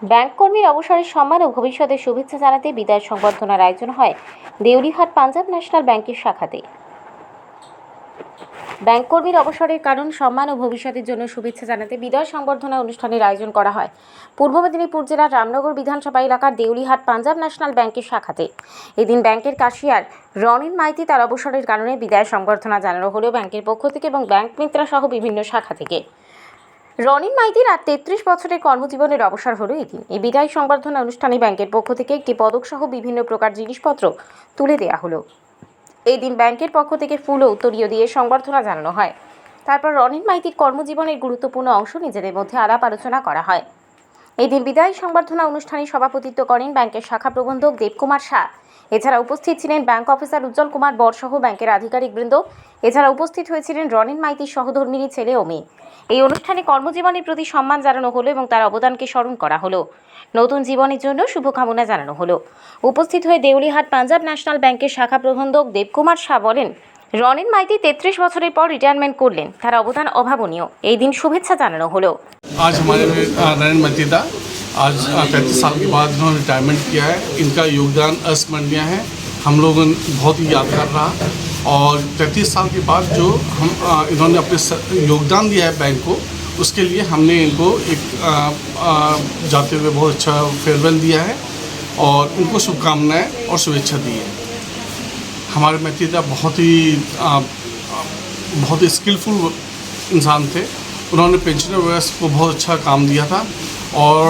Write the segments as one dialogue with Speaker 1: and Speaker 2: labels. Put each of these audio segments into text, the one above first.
Speaker 1: Bank কর্মীর অবসরের সম্মান ও ভবিষ্যতের শুভেচ্ছা জানাতে বিদায় সংবর্ধনার আয়োজন হয় দেউলিহাট পাঞ্জাব ন্যাশনাল ব্যাংকের শাখাতে। ব্যাংক কর্মীর অবসরের কারণ সম্মান ও ভবিষ্যতের জন্য শুভেচ্ছা জানাতে বিদায় সংবর্ধনা অনুষ্ঠানের আয়োজন করা হয় পূর্ব মেদিনীপুর জেলার রামনগর বিধানসভা এলাকার দেউলিহাট পাঞ্জাব ন্যাশনাল ব্যাংকের শাখাতে। এদিন ব্যাংকের ক্যাশিয়ার রনিন মাইতি তার অবসরের কারণে বিদায় সংবর্ধনা জানানো হলো ব্যাংকের পক্ষ থেকে এবং ব্যাংক মিত্রা সহ বিভিন্ন শাখা থেকে। রনিন মাইতির আর 33 বছরের কর্মজীবনের অবসর হলো এদিন। এই বিদায় সংবর্ধনা অনুষ্ঠানে ব্যাংকের পক্ষ থেকে একটি পদক সহ বিভিন্ন প্রকার জিনিসপত্র তুলে দেওয়া হলো। এই দিন ব্যাংকের পক্ষ থেকে ফুল ও উত্তরীয় দিয়ে সংবর্ধনা জানানো হয়। তারপর রনিন মাইতির কর্মজীবনের গুরুত্বপূর্ণ অংশ নিজেদের মধ্যে আলাপ আলোচনা করা হয়। এই দিন বিদায় সংবর্ধনা অনুষ্ঠানে সভাপতিত্ব করেন ব্যাংকের শাখা প্রবন্ধক দেবকুমার শাহ। এছাড়া উপস্থিত ছিলেন ব্যাংক অফিসার উজ্জ্বল কুমার বর সহ ব্যাংকের আধিকারিকবৃন্দ। এছাড়া উপস্থিত হয়েছিলেন রনিন মাইতির সহধর্মিণী ছেলে ও মেয়ে। এই অনুষ্ঠানে কর্মজীবনের প্রতি সম্মান জানানো হলো এবং তার অবদানকে স্মরণ করা হলো। নতুন জীবনের জন্য শুভকামনা জানানো হলো। উপস্থিত হয়ে দেউলিহাট পাঞ্জাব ন্যাশনাল ব্যাংকের শাখা প্রবন্ধক দেবকুমার শাহ বলেন, রনিন মাইতি 33 বছরের পর রিটায়ারমেন্ট করলেন, তার অবদান অভাবনীয়। এই দিন শুভেচ্ছা জানানো হলো।
Speaker 2: आज हमारे रनिन माइती था। आज 35 साल के बाद इन्होंने रिटायरमेंट किया है। इनका योगदान अस्मरणीय है, हम लोगों ने बहुत ही यादगार रहा। और 33 साल के बाद जो हम इन्होंने अपने योगदान दिया है बैंक को, उसके लिए हमने इनको एक जाते हुए बहुत अच्छा फेयरवेल दिया है और उनको शुभकामनाएं और शुभेच्छा दी है। हमारे माइतीदा बहुत ही स्किलफुल इंसान थे। उन्होंने पेंशनर व्यवस्था को बहुत अच्छा काम दिया था और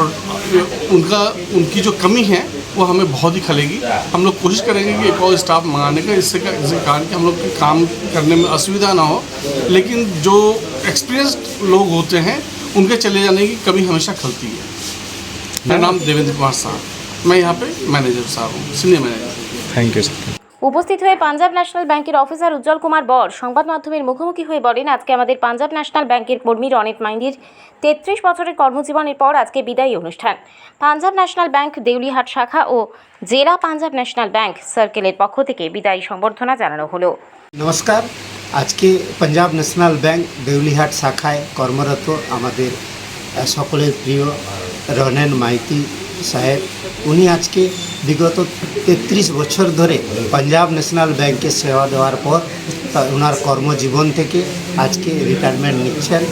Speaker 2: उनकी जो कमी है वो हमें बहुत ही खलेगी। हम लोग कोशिश करेंगे कि एक और स्टाफ मंगाने का, इससे कारण कि हम लोग के काम करने में असुविधा ना हो। लेकिन जो एक्सपीरियंस्ड लोग होते हैं उनके चले जाने की कमी हमेशा खलती है। मेरा नाम देवेंद्र कुमार साहब, मैं यहाँ पे मैनेजर साहब हूँ, senior manager.
Speaker 3: Thank you sir.
Speaker 1: উপস্থিত হয়ে পাঞ্জাব ন্যাশনাল ব্যাংকের অফিসার উজ্জ্বল কুমার বর সংবাদ মাধ্যমের মুখোমুখি হয়ে বলেন, আজকে আমাদের পাঞ্জাব ন্যাশনাল ব্যাংকের কর্মী রনিন মাইতির 33 বছরের কর্মজীবনের পর আজকে বিদায়ী অনুষ্ঠান। পাঞ্জাব ন্যাশনাল ব্যাংক দেউলিহাট শাখা ও জেলা পাঞ্জাব ন্যাশনাল ব্যাংক সার্কেলের পক্ষ থেকে বিদায়ী সংবর্ধনা জানানো হলো।
Speaker 4: নমস্কার। আজকে পাঞ্জাব ন্যাশনাল ব্যাংক দেউলিহাট শাখায় কর্মরত আমাদের সকলের প্রিয় রনিন মাইতি সাহেব, উনি আজকে বিগত 33 বছর ধরে পাঞ্জাব ন্যাশনাল ব্যাংকে সেবা দেওয়ার পর ওনার কর্মজীবন থেকে আজকে রিটায়ারমেন্ট নিচ্ছেন।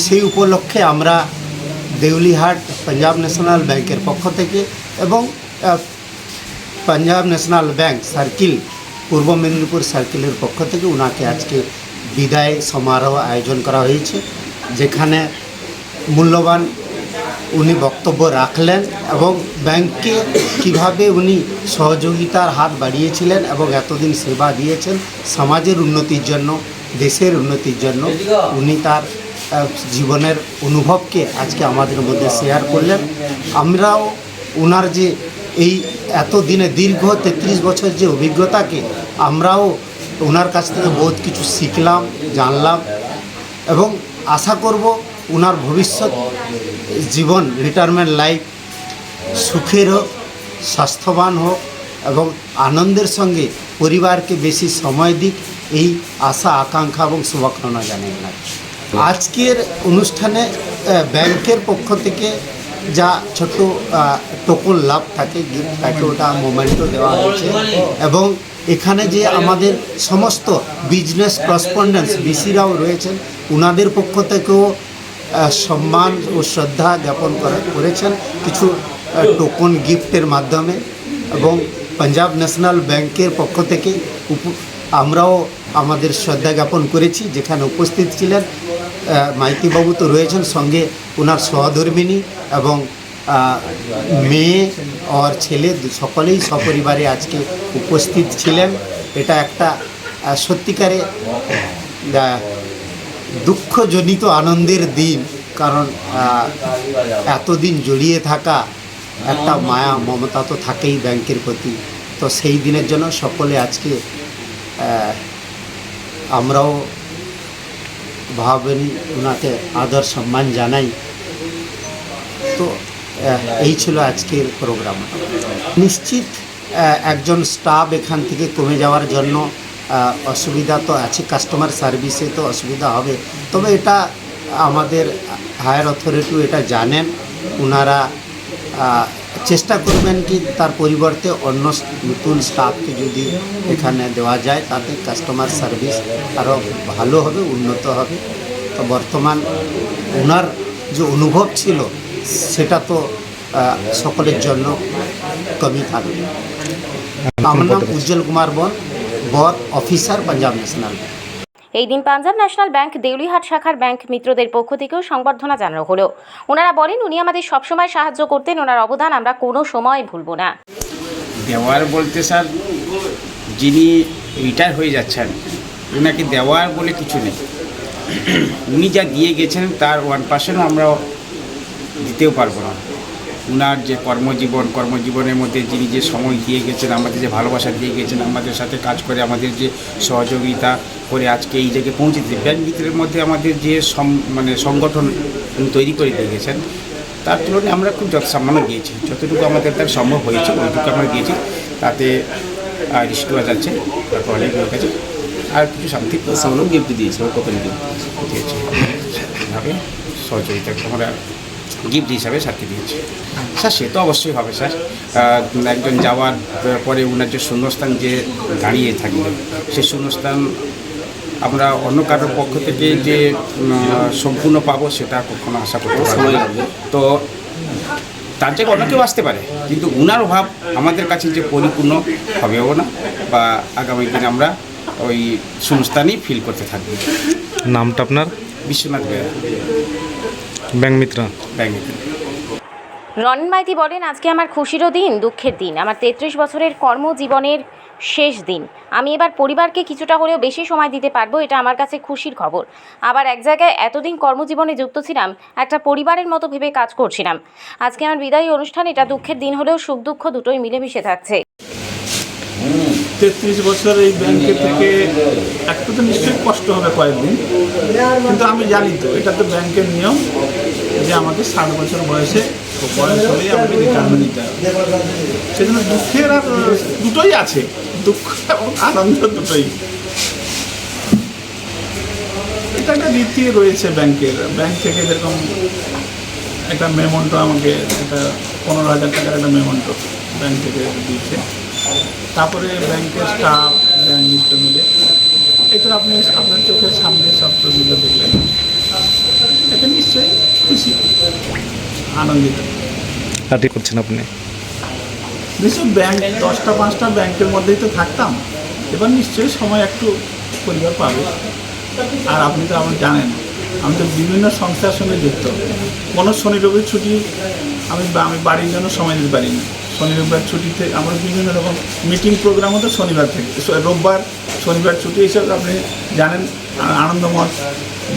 Speaker 4: সেই উপলক্ষে আমরা দেউলিহাট পাঞ্জাব ন্যাশনাল ব্যাংকের পক্ষ থেকে এবং পাঞ্জাব ন্যাশনাল ব্যাংক সার্কেল পূর্ব মেদিনীপুর সার্কেলের পক্ষ থেকে ওনাকে আজকে বিদায় সমারোহ আয়োজন করা হয়েছে, যেখানে মূল্যবান উনি বক্তব্য রাখলেন এবং ব্যাংকে কিভাবে উনি সহযোগিতার হাত বাড়িয়েছিলেন এবং এতদিন সেবা দিয়েছেন সমাজের উন্নতির জন্য, দেশের উন্নতির জন্য। উনি তার জীবনের অনুভবকে আজকে আমাদের মধ্যে শেয়ার করলেন। আমরাও ওনার যে এই এতদিনে দীর্ঘ 33 বছর যে অভিজ্ঞতাকে আমরাও ওনার কাছ থেকে বহুত কিছু শিখলাম, জানলাম এবং আশা করব ওনার ভবিষ্যৎ জীবন, রিটায়ারমেন্ট লাইফ সুখের হোক, স্বাস্থ্যবান হোক এবং আনন্দের সঙ্গে পরিবারকে বেশি সময় দিক, এই আশা আকাঙ্ক্ষা এবং শুভকামনা জানিয়ে লাগে। আজকের অনুষ্ঠানে ব্যাংকের পক্ষ থেকে যা ছোট টোকন লাভ থাকে, গিফট থাকে, ওটা মোমেন্টও দেওয়া হয়েছে এবং এখানে যে আমাদের সমস্ত বিজনেস করেসপন্ডেন্স বিসিরাও রয়েছেন, ওনাদের পক্ষ থেকেও সম্মান ও শ্রদ্ধা জ্ঞাপন করেছেন কিছু টোকন গিফটের মাধ্যমে। এবং পাঞ্জাব ন্যাশনাল ব্যাংকের পক্ষ থেকে আমরাও আমাদের শ্রদ্ধা জ্ঞাপন করেছি, যেখানে উপস্থিত ছিলেন মাইতিবাবু তো রয়েছেন, সঙ্গে ওনার সহধর্মিণী এবং মেয়ে আর ছেলে সকলেই সপরিবারে আজকে উপস্থিত ছিলেন। এটা একটা সত্যিকারে দুঃখজনিত আনন্দের দিন, কারণ এতদিন জড়িয়ে থাকা একটা মায়া মমতা তো থাকেই ব্যাংকের প্রতি। তো সেই দিনের জন্য সকলে আজকে আমরাও ভাবেনি ওনাকে আদর সম্মান জানাই। তো এই ছিল আজকের প্রোগ্রাম। নিশ্চিত একজন স্টাফ এখান থেকে কমে যাওয়ার জন্য অসুবিধা তো আছে, কাস্টমার সার্ভিসে তো অসুবিধা হবে, তবে এটা আমাদের হায়ার অথরিটিও এটা জানেন। ওনারা চেষ্টা করবেন কি তার পরিবর্তে অন্য নতুন স্টাফকে যদি এখানে দেওয়া যায় তাতে কাস্টমার সার্ভিস আরও ভালো হবে, উন্নত হবে। তো বর্তমান ওনার যে অনুভব ছিল সেটা তো সকলের জন্য কমই থাকবে। আমার নাম উজ্জ্বল কুমার বর অফিসার পাঞ্জাব ন্যাশনাল ব্যাংক।
Speaker 1: এই দিন পাঞ্জাব ন্যাশনাল ব্যাংক দেউলিহাট শাখার ব্যাংক মিত্রদের পক্ষ থেকেও সংবর্ধনা জানানো হলো। ওনারা বলেন উনি আমাদের সবসময় সাহায্য করতেন, ওনার অবদান আমরা কোনো সময় ভুলবো না।
Speaker 3: দেওয়ার বলতে স্যার, যিনি রিটায়ার হয়ে যাচ্ছেন ওনাকে দেওয়ার বলে কিছু নেই। উনি যা দিয়ে গেছেন তার 1% আমরা দিতেও পারবো না। উনার যে কর্মজীবনের মধ্যে যিনি যে সময় দিয়ে গেছেন, আমাদের যে ভালোবাসা দিয়ে গেছেন, আমাদের সাথে কাজ করে আমাদের যে সহযোগিতা করে আজকে এই জায়গায় পৌঁছেছে, ব্যাংক ভিতরের মধ্যে আমাদের যে সংগঠন তৈরি করে দিয়ে গেছেন, তার তুলনায় আমরা খুব সামান্য গিয়েছি। যতটুকু আমাদের তার সম্ভব হয়েছে ওইটুকু আমরা গিয়েছি। তাতে রিস্টুয়া যাচ্ছে, তারপর অনেক লোক আছে, আর কিছু শান্তি সামান্য গিফট দিয়েছে। ওর কত গিফট দিয়েছে এইভাবে সহযোগিতা আমরা গিফট হিসাবে স্যারকে দিয়েছি। স্যার সে তো অবশ্যই হবে স্যার। একজন যাওয়ার পরে ওনার যে শূন্যস্থান যে দাঁড়িয়ে থাকবে, সেই শূন্যস্থান আমরা অন্য কারোর পক্ষ থেকে যে সম্পূর্ণ পাবো সেটা কখনো আশা করতে পারবো না। তো তার জায়গায় অন্য কেউ আসতে পারে, কিন্তু উনার অভাব আমাদের কাছে যে পরিপূর্ণ হবেও না, বা আগামী দিনে আমরা ওই শূন্যস্থানই ফিল করতে থাকবো।
Speaker 5: নামটা আপনার?
Speaker 3: বিশ্বনাথ বেরা,
Speaker 5: ব্যাংক মিত্র।
Speaker 3: ব্যাংক মিত্র।
Speaker 1: রনেন মাইতি বলেন আজকে আমার খুশিরও দিন, দুঃখের দিন। আমার 33 বছরের কর্মজীবনের শেষ দিন। আমি এবার পরিবারকে কিছুটা হলেও বেশি সময় দিতে পারবো, এটা আমার কাছে খুশির খবর। আবার এক জায়গায় এতদিন কর্মজীবনে যুক্ত ছিলাম, একটা পরিবারের মতো ভেবে কাজ করছিলাম। আজকে আমার বিদায়ী অনুষ্ঠান, এটা দুঃখের দিন হলেও সুখ দুঃখ দুটোই মিলেমিশে থাকছে।
Speaker 6: 33 বছর এই ব্যাংকে থেকে একটা তো নিশ্চয়ই কষ্ট হবে কয়েকদিন, কিন্তু আমি জানি তো এটা তো ব্যাংকের নিয়ম যে আমাকে 60 বছর বয়স হলেই আমাকে রিটায়ারমেন্ট নিতে হবে। সেজন্য দুঃখের আর দুটোই আছে, দুঃখ এবং আনন্দ দুটোই। এটা একটা রীতি রয়েছে ব্যাংকের। ব্যাংক থেকে যেরকম একটা মেমন্টো আমাকে একটা 15,000 টাকার একটা মেমন্টো ব্যাংক থেকে দিচ্ছে। তারপরে ব্যাংকের স্টাফ, ব্যাংক মিত্র মিলে, এটা আপনি আপনার চোখের সামনে সব ছবিগুলো দেখলেন, এটা নিশ্চয়ই খুশি, আনন্দিত।
Speaker 5: পার্টি করছেন আপনি?
Speaker 6: নিশ্চয়ই ব্যাংক 10টা 5টা ব্যাংকের মধ্যেই তো থাকতাম, এবার নিশ্চয়ই সময় একটু পরিবার পাবে। আর আপনি তো আমার জানেন আমি তো বিভিন্ন সংস্থার সঙ্গে যুক্ত। কোনো শনি রবির ছুটি আমি বাড়ির জন্য সময় দিতে পারি না। শনি রবিবার ছুটিতে আমার বিভিন্ন রকম মিটিং প্রোগ্রাম হতো শনিবার থেকে, রোববার শনিবার ছুটি হিসেবে আপনি জানেন। আনন্দমঠ,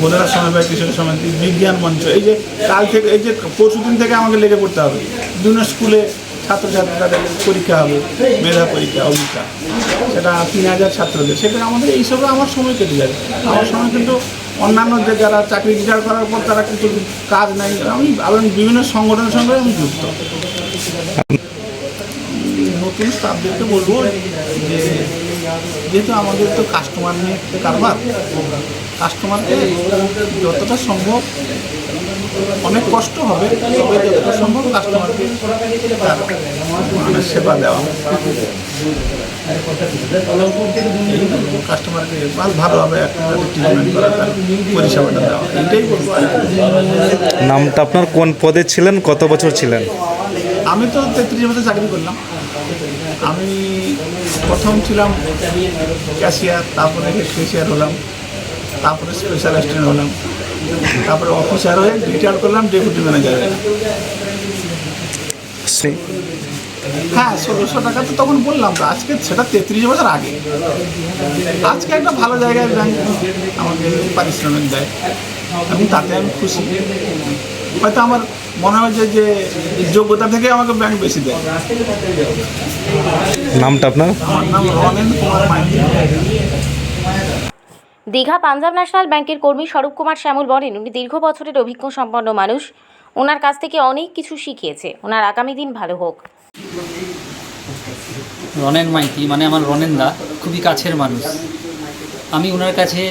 Speaker 6: বোধনা সমবায় কৃষক সমিতি, বিজ্ঞান মঞ্চ, এই যে কাল থেকে, এই যে পরশুদিন থেকে আমাকে লেগে পড়তে হবে। বিভিন্ন স্কুলে ছাত্রছাত্রীদের পরীক্ষা হবে, মেধা পরীক্ষা, অভিজ্ঞতা, সেটা 3000 ছাত্রদের, সেটা আমাদের এইসবে আমার সময় কেটে যাবে। আমার সময় কিন্তু অন্যান্য যে যারা চাকরি রিটায়ার করার পর তারা কিন্তু কাজ নাই, আমি আবার বিভিন্ন সংগঠনের সঙ্গে আমি যুক্ত। নতুন স্টাফদেরকে বলবো যে যেহেতু আমাদের তো কাস্টমার নিয়ে কারবার, কাস্টমারকে যতটা সম্ভব, অনেক কষ্ট হবে, তবে যতটা সম্ভব কাস্টমারকে তার সেবা দেওয়া, কাস্টমারকে ভালোভাবে একটা ট্রিটমেন্ট করা, তার পরিষেবাটা দেওয়া, এটাই বলবো।
Speaker 5: নামটা আপনার? কোন পদে ছিলেন, কত বছর ছিলেন?
Speaker 6: আমি তো 33 বছর চাকরি করলাম। আমি প্রথম ছিলাম ক্যাশিয়ার, তারপরে ক্যাশিয়ার হলাম, তারপরে স্পেশাল অ্যাসিস্ট্যান্ট হলাম, তারপরে অফিসার হয়ে রিটায়ার করলাম ডেপুটি ম্যানেজার। হ্যাঁ, 1600 টাকা তো তখন বললাম তো, আজকে সেটা 33 বছর আগে। আজকে একটা ভালো জায়গায় ব্যাংক আমাকে পারিশ্রমিক দেয় এবং তাতে আমি খুশি। হয়তো আমার মনে হয় যে যোগ্যতা থেকে আমাকে ব্যাংক বেশি দেয়।
Speaker 5: নামটা আপনার?
Speaker 6: আমার নাম রনেন কুমার মাইতি।
Speaker 1: দীঘা পাঞ্জাব ন্যাশনাল ব্যাংকের কর্মী স্বরূপ কুমার শ্যামল বলেন উনি দীর্ঘ বছরের অভিজ্ঞ সম্পন্ন মানুষ, ওনার কাছ থেকে অনেক কিছু শিখিয়েছে। ওনার আগামী দিন ভালো হোক।
Speaker 7: রনেন মাইতি মানে আমার রনেনদা, খুবই কাছের মানুষ। আমি ওনার কাছে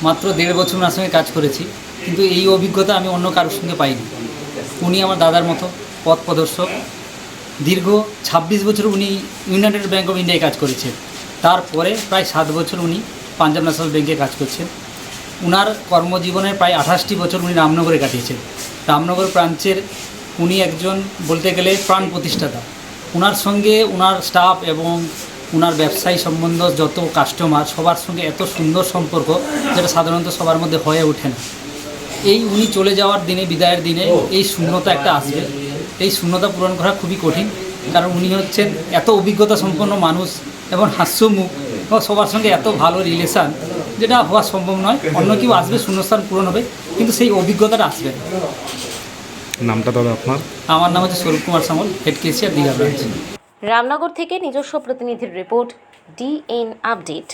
Speaker 7: মাত্র 1.5 বছর ওনার সঙ্গে কাজ করেছি, কিন্তু এই অভিজ্ঞতা আমি অন্য কারোর সঙ্গে পাইনি। উনি আমার দাদার মতো, পথ প্রদর্শক। দীর্ঘ 26 বছর উনি ইউনাইটেড ব্যাঙ্ক অফ ইন্ডিয়ায় কাজ করেছেন। তারপরে প্রায় 7 বছর উনি পাঞ্জাব ন্যাশনাল ব্যাংকে কাজ করছেন। উনার কর্মজীবনের প্রায় 28টি বছর উনি রামনগরে কাটিয়েছেন। রামনগর ব্রাঞ্চের উনি একজন বলতে গেলে প্রাণ প্রতিষ্ঠাতা। উনার সঙ্গে উনার স্টাফ এবং উনার ব্যবসায়ী সম্বন্ধ যত কাস্টমার সবার সঙ্গে এত সুন্দর সম্পর্ক, যেটা সাধারণত সবার মধ্যে হয়ে ওঠে না। এই উনি চলে যাওয়ার দিনে, বিদায়ের দিনে এই শূন্যতা একটা আসবে। এই শূন্যতা পূরণ করা খুবই কঠিন, কারণ উনি হচ্ছেন এত অভিজ্ঞতা সম্পন্ন মানুষ এবং হাস্যমুখ ও সবার সঙ্গে এত ভালো রিলেশান, যেটা হওয়া সম্ভব নয়। অন্য কেউ আসবে, শূন্যস্থান পূরণ হবে, কিন্তু সেই অভিজ্ঞতাটা আসবে না।
Speaker 5: নামটা দাদা আপনার?
Speaker 7: আমার নাম হচ্ছে Swarup Kumar Samal, head cashier Digha branch.
Speaker 1: Ramnagar থেকে নিজস্ব প্রতিনিধির রিপোর্ট, DN আপডেট।